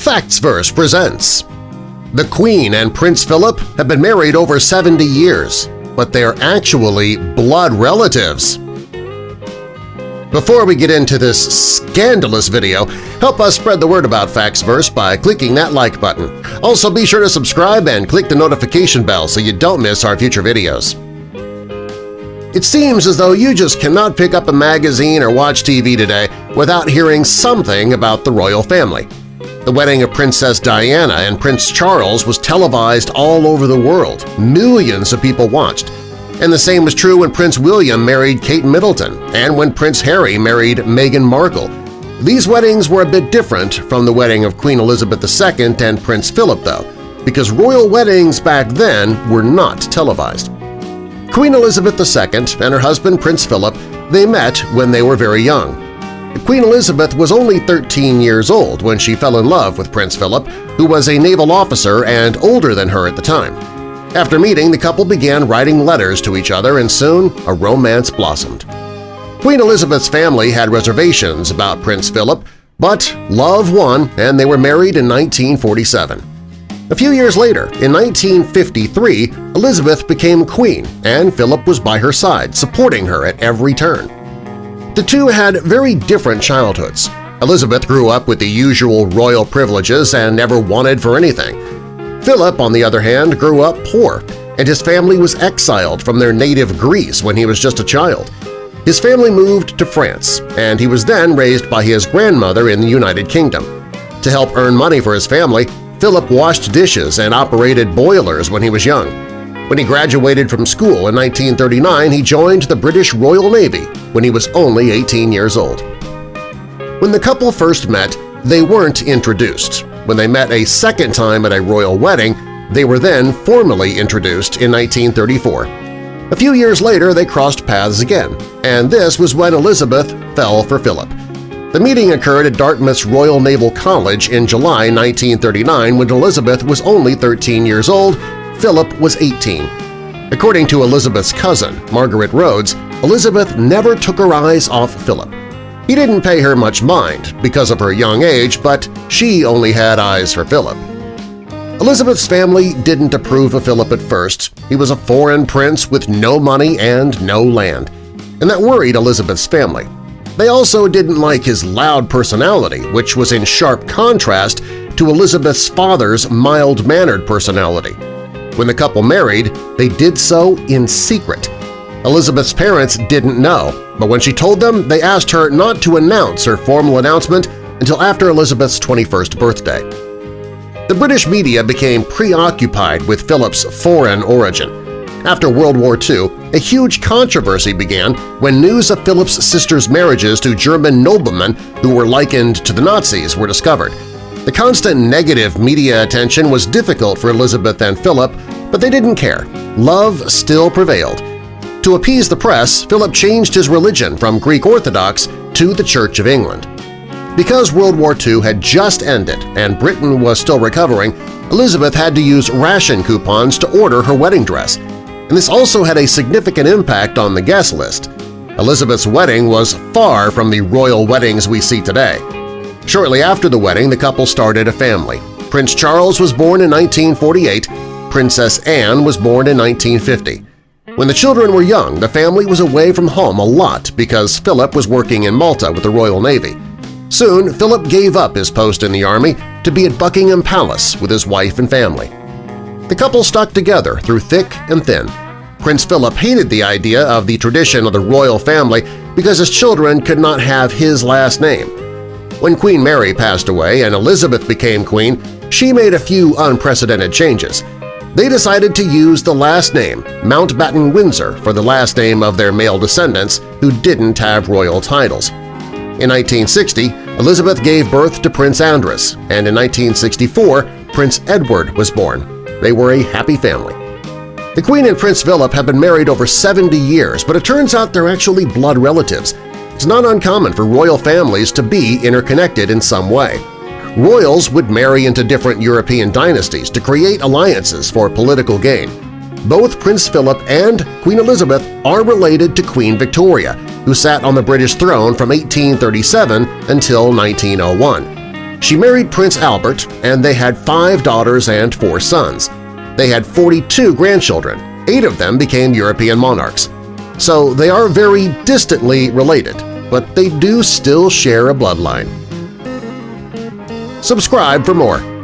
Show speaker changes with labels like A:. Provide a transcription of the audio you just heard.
A: Factsverse presents. The Queen and Prince Philip have been married over 70 years, but they're actually blood relatives. Before we get into this scandalous video, help us spread the word about Factsverse by clicking that like button. Also, be sure to subscribe and click the notification bell so you don't miss our future videos. It seems as though you just cannot pick up a magazine or watch TV today without hearing something about the royal family. The wedding of Princess Diana and Prince Charles was televised all over the world. Millions of people watched. And the same was true when Prince William married Kate Middleton and when Prince Harry married Megan Markle. These weddings were a bit different from the wedding of Queen Elizabeth II and Prince Philip, though, because royal weddings back then were not televised. Queen Elizabeth II and her husband Prince Philip, they met when they were very young. Queen Elizabeth was only 13 years old when she fell in love with Prince Philip, who was a naval officer and older than her at the time. After meeting, the couple began writing letters to each other and soon a romance blossomed. Queen Elizabeth's family had reservations about Prince Philip, but love won and they were married in 1947. A few years later, in 1953, Elizabeth became queen and Philip was by her side, supporting her at every turn. The two had very different childhoods. Elizabeth grew up with the usual royal privileges and never wanted for anything. Philip, on the other hand, grew up poor, and his family was exiled from their native Greece when he was just a child. His family moved to France, and he was then raised by his grandmother in the United Kingdom. To help earn money for his family, Philip washed dishes and operated boilers when he was young. When he graduated from school in 1939, he joined the British Royal Navy when he was only 18 years old. When the couple first met, they weren't introduced. When they met a second time at a royal wedding, they were then formally introduced in 1934. A few years later, they crossed paths again, and this was when Elizabeth fell for Philip. The meeting occurred at Dartmouth's Royal Naval College in July 1939 when Elizabeth was only 13 years old, Philip was 18. According to Elizabeth's cousin, Margaret Rhodes, Elizabeth never took her eyes off Philip. He didn't pay her much mind because of her young age, but she only had eyes for Philip. Elizabeth's family didn't approve of Philip at first. He was a foreign prince with no money and no land, and that worried Elizabeth's family. They also didn't like his loud personality, which was in sharp contrast to Elizabeth's father's mild-mannered personality. When the couple married, they did so in secret. Elizabeth's parents didn't know, but when she told them, they asked her not to announce her formal announcement until after Elizabeth's 21st birthday. The British media became preoccupied with Philip's foreign origin. After World War II, a huge controversy began when news of Philip's sister's marriages to German noblemen who were likened to the Nazis were discovered. The constant negative media attention was difficult for Elizabeth and Philip, but they didn't care. Love still prevailed. To appease the press, Philip changed his religion from Greek Orthodox to the Church of England. Because World War II had just ended and Britain was still recovering, Elizabeth had to use ration coupons to order her wedding dress, and this also had a significant impact on the guest list. Elizabeth's wedding was far from the royal weddings we see today. Shortly after the wedding, the couple started a family. Prince Charles was born in 1948, Princess Anne was born in 1950. When the children were young, the family was away from home a lot because Philip was working in Malta with the Royal Navy. Soon, Philip gave up his post in the army to be at Buckingham Palace with his wife and family. The couple stuck together through thick and thin. Prince Philip hated the idea of the tradition of the royal family because his children could not have his last name. When Queen Mary passed away and Elizabeth became queen, she made a few unprecedented changes. They decided to use the last name Mountbatten-Windsor for the last name of their male descendants who didn't have royal titles. In 1960, Elizabeth gave birth to Prince Andros, and in 1964, Prince Edward was born. They were a happy family. The Queen and Prince Philip have been married over 70 years, but it turns out they're actually blood relatives. It's not uncommon for royal families to be interconnected in some way. Royals would marry into different European dynasties to create alliances for political gain. Both Prince Philip and Queen Elizabeth are related to Queen Victoria, who sat on the British throne from 1837 until 1901. She married Prince Albert, and they had 5 daughters and 4 sons. They had 42 grandchildren. 8 of them became European monarchs. So they are very distantly related, but they do still share a bloodline. Subscribe for more.